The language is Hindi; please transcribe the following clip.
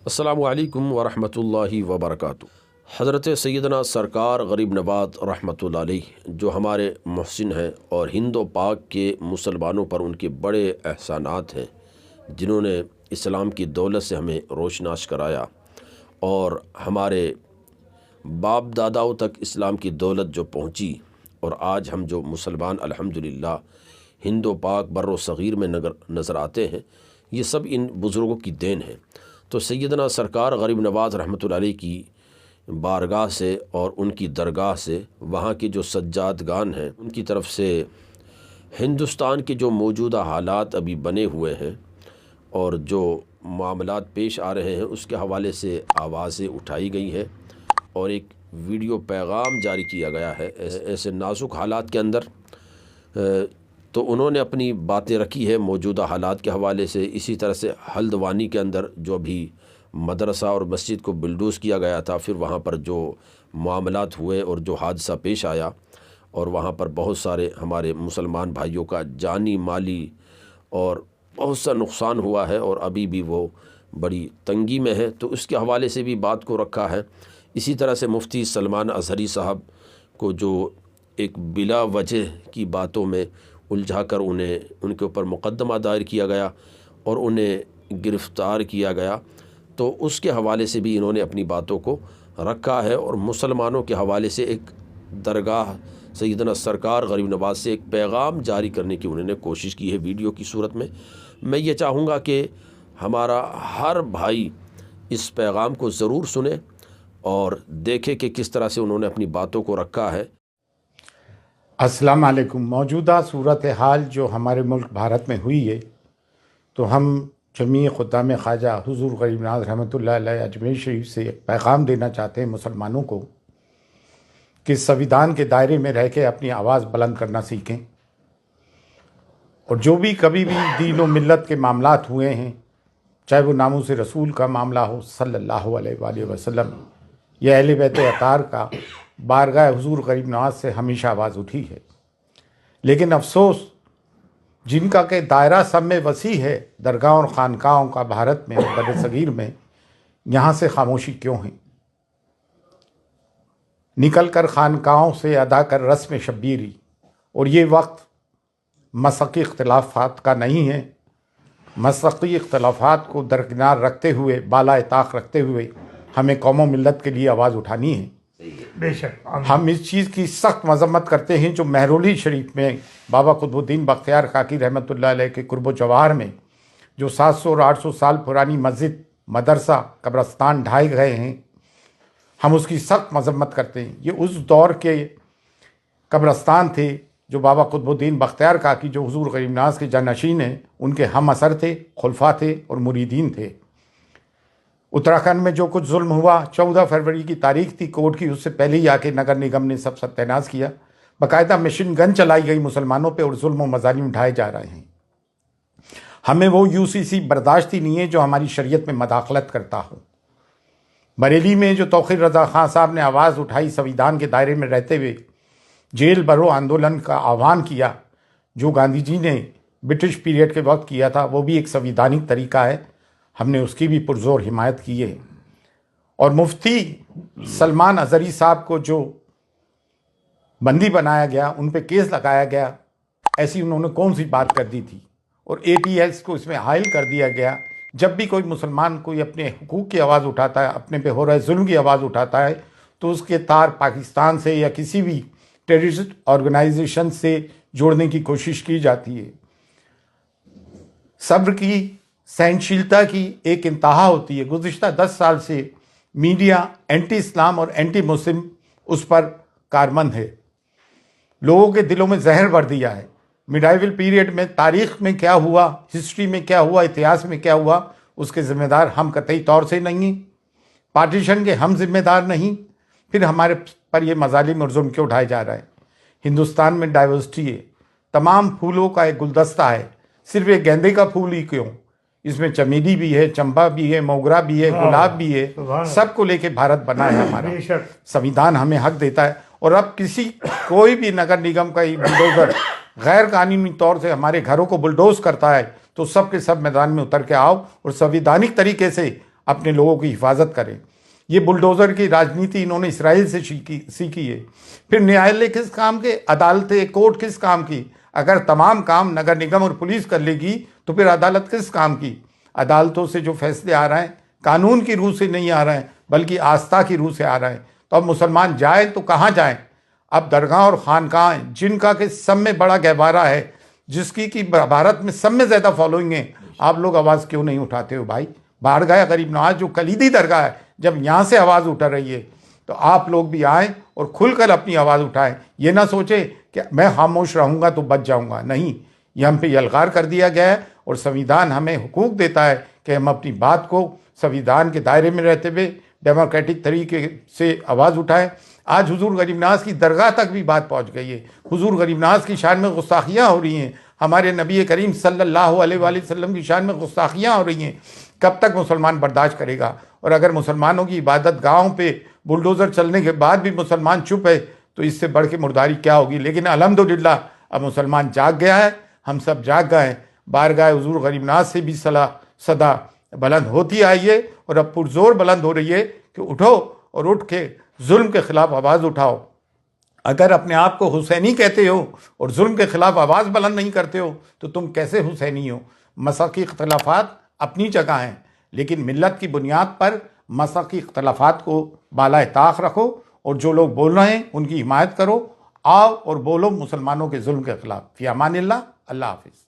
अस्सलामु अलैकुम वरहमतुल्लाहि वबरकातुहू। हज़रत सैयदना सरकार गरीब नवाज़ रहमतुल्लाह अलैह जो हमारे मोहसिन हैं और हिंद व पाक के मुसलमानों पर उनके बड़े एहसानात हैं, जिन्होंने इस्लाम की दौलत से हमें रोशनास कराया और हमारे बाप दादाओं तक इस्लाम की दौलत जो पहुंची और आज हम जो मुसलमान अल्हम्दुलिल्लाह हिंद व पाक बर्र सग़ीर में नज़र आते हैं, ये सब इन बुज़ुर्गों की देन है। तो सैयदना सरकार गरीब नवाज़ रहमतुल्लाह अलैह की बारगाह से और उनकी दरगाह से वहाँ के जो सज्जादगान हैं उनकी तरफ से हिंदुस्तान के जो मौजूदा हालात अभी बने हुए हैं और जो मामलात पेश आ रहे हैं उसके हवाले से आवाज़ें उठाई गई हैं और एक वीडियो पैगाम जारी किया गया है। ऐसे नाजुक हालात के अंदर तो उन्होंने अपनी बातें रखी है मौजूदा हालात के हवाले से। इसी तरह से हल्द्वानी के अंदर जो अभी मदरसा और मस्जिद को बुलडोज़ किया गया था, फिर वहाँ पर जो मामलात हुए और जो हादसा पेश आया और वहाँ पर बहुत सारे हमारे मुसलमान भाइयों का जानी माली और बहुत सा नुकसान हुआ है और अभी भी वो बड़ी तंगी में है, तो उसके हवाले से भी बात को रखा है। इसी तरह से मुफ्ती सलमान अज़हरी साहब को जो एक बिला वजह की बातों में उलझा कर उनके ऊपर मुकदमा दायर किया गया और उन्हें गिरफ़्तार किया गया, तो उसके हवाले से भी इन्होंने अपनी बातों को रखा है और मुसलमानों के हवाले से एक दरगाह सैयदना सरकार गरीब नवाज़ से एक पैगाम जारी करने की उन्होंने कोशिश की है वीडियो की सूरत में। मैं ये चाहूँगा कि हमारा हर भाई इस पैगाम को ज़रूर सुने और देखे कि किस तरह से उन्होंने अपनी बातों को रखा है। अस्सलाम वालेकुम। मौजूदा सूरत हाल जो हमारे मुल्क भारत में हुई है, तो हम जमी खुद्दाम ख्वाजा हुज़ूर गरीब नवाज़ रहमतुल्लाह अलैह अजमेर शरीफ से एक पैगाम देना चाहते हैं मुसलमानों को कि संविधान के दायरे में रह के अपनी आवाज़ बुलंद करना सीखें और जो भी कभी भी दीन व मिल्लत के मामलात हुए हैं, चाहे वो नामूस रसूल का मामला हो सल्लल्लाहु अलैहि वसल्लम या अहले बैत अतार का, बारगाह हुज़ूर गरीब नवाज़ से हमेशा आवाज़ उठी है। लेकिन अफसोस जिनका के दायरा सब में वसी है, दरगाह और ख़ानकाहों का भारत में और बड़े सग़ीर में, यहाँ से खामोशी क्यों है? निकल कर ख़ानकाहों से अदा कर रस्म शब्बीरी। और ये वक्त मसक़ी इख्तिलाफ़ात का नहीं है। मसक़ी इख्तिलाफ़ात को दरकिनार रखते हुए, बाला ताक़ रखते हुए हमें कौम मिल्लत के लिए आवाज़ उठानी है। बेशक हम इस चीज़ की सख्त मजम्मत करते हैं जो महरौली शरीफ में बाबा कुतुबुद्दीन बख्तियार काकी रहमतुल्लाह अलैह के कुर्ब जवाहर में जो 700 और 800 साल पुरानी मस्जिद, मदरसा, कब्रस्तान ढाए गए हैं, हम उसकी सख्त मजम्मत करते हैं। ये उस दौर के कब्रस्तान थे जो बाबा कुतुबुद्दीन बख्तियार काकी जो हुज़ूर गरीब नवाज़ के जानशीन हैं, उनके हम असर थे, खुलफा थे और मुरीदीन थे। उत्तराखंड में जो कुछ जुल्म हुआ, 14 फरवरी की तारीख थी कोर्ट की, उससे पहले ही आके नगर निगम ने सब सत्यानाश किया। बाकायदा मशीन गन चलाई गई मुसलमानों पे और जुल्म व मज़ालिम उठाए जा रहे हैं। हमें वो यूसीसी बर्दाश्त ही नहीं है जो हमारी शरीयत में मदाखलत करता हो। बरेली में जो तौक़ीर रज़ा ख़ान साहब ने आवाज़ उठाई, संविधान के दायरे में रहते हुए जेल भरो आंदोलन का आह्वान किया, जो गांधी जी ने ब्रिटिश पीरियड के वक्त किया था, वो भी एक संविधानिक तरीका है। हमने उसकी भी पुरजोर हिमायत की है। और मुफ्ती सलमान अज़हरी साहब को जो बंदी बनाया गया, उन पे केस लगाया गया, ऐसी उन्होंने कौन सी बात कर दी थी? और ATS को इसमें हायल कर दिया गया। जब भी कोई मुसलमान कोई अपने हुकूक की आवाज़ उठाता है, अपने पे हो रहे जुल्म की आवाज़ उठाता है, तो उसके तार पाकिस्तान से या किसी भी टेररिस्ट ऑर्गेनाइजेशन से जोड़ने की कोशिश की जाती है। सब्र की, सहनशीलता की एक इंतहा होती है। गुज़िश्ता 10 साल से मीडिया एंटी इस्लाम और एंटी मुस्लिम उस पर कारमंद है। लोगों के दिलों में जहर भर दिया है। मिडाइवल पीरियड में तारीख़ में क्या हुआ, हिस्ट्री में क्या हुआ, इतिहास में क्या हुआ, उसके ज़िम्मेदार हम कतई तौर से नहीं हैं। पार्टीशन के हम जिम्मेदार नहीं। फिर हमारे पर ये मज़ालिम और जुल्म क्यों उठाए जा रहा है? हिंदुस्तान में डाइवर्सिटी है, तमाम फूलों का एक गुलदस्ता है, सिर्फ एक गेंदे का फूल ही क्यों? इसमें चमेली भी है, चंपा भी है, मोगरा भी है, गुलाब भी है, सबको लेके भारत बना है हमारा। संविधान हमें हक देता है। और अब कोई भी नगर निगम का बुलडोजर गैर कानूनी तौर से हमारे घरों को बुलडोज करता है, तो सब के सब मैदान में उतर के आओ और संवैधानिक तरीके से अपने लोगों की हिफाजत करें। ये बुलडोज़र की राजनीति इन्होंने इसराइल से सीखी है। फिर न्यायालय किस काम के, अदालतें, कोर्ट किस काम की? अगर तमाम काम नगर निगम और पुलिस कर लेगी तो फिर अदालत किस काम की? अदालतों से जो फैसले आ रहे हैं कानून की रूह से नहीं आ रहे हैं बल्कि आस्था की रूह से आ रहे हैं। तो अब मुसलमान जाए तो कहाँ जाएं? अब दरगाह और खानकाह जिनका कि सब में बड़ा गहवारा है, जिसकी कि भारत में सब में ज़्यादा फॉलोइंग है, आप लोग आवाज़ क्यों नहीं उठाते हो भाई? बाढ़ गया गरीब नवाज जो कलीदी दरगाह है, जब यहाँ से आवाज़ उठ रही है तो आप लोग भी आएँ और खुलकर अपनी आवाज़ उठाएं। ये ना सोचे कि मैं खामोश रहूँगा तो बच जाऊँगा, नहीं। ये हम पे यलगार कर दिया गया है और संविधान हमें हुकूक देता है कि हम अपनी बात को संविधान के दायरे में रहते हुए डेमोक्रेटिक तरीके से आवाज़ उठाएं। आज हुजूर गरीब नवाज की दरगाह तक भी बात पहुंच गई है। हुजूर गरीब नवाज की शान में गुस्ताखियाँ हो रही हैं, हमारे नबी करीम सल्लल्लाहु अलैहि वसल्लम की शान में गुस्ताखियाँ हो रही हैं। कब तक मुसलमान बर्दाश्त करेगा? और अगर मुसलमानों की इबादत गाहों पे बुलडोज़र चलने के बाद भी मुसलमान चुप है तो इससे बढ़ के मुर्दारी क्या होगी? लेकिन अल्हम्दुलिल्लाह अब मुसलमान जाग गया है, हम सब जाग गए हैं। बारगाह हुजूर गरीब नवाज से भी सदा बुलंद होती आई है और अब पुरजोर बुलंद हो रही है कि उठो और उठ के जुल्म के खिलाफ आवाज़ उठाओ। अगर अपने आप को हुसैनी कहते हो और जुल्म के खिलाफ आवाज़ बुलंद नहीं करते हो तो तुम कैसे हुसैनी हो? मसलकी इख्तलाफात अपनी जगह हैं, लेकिन मिल्लत की बुनियाद पर मसलकी इख्तलाफात को बालाए ताक रखो और जो लोग बोल रहे हैं उनकी हिमायत करो। आओ और बोलो मुसलमानों के जुल्म के खिलाफ। फ़ी अमानिल्लाह, अल्लाह हाफिज़।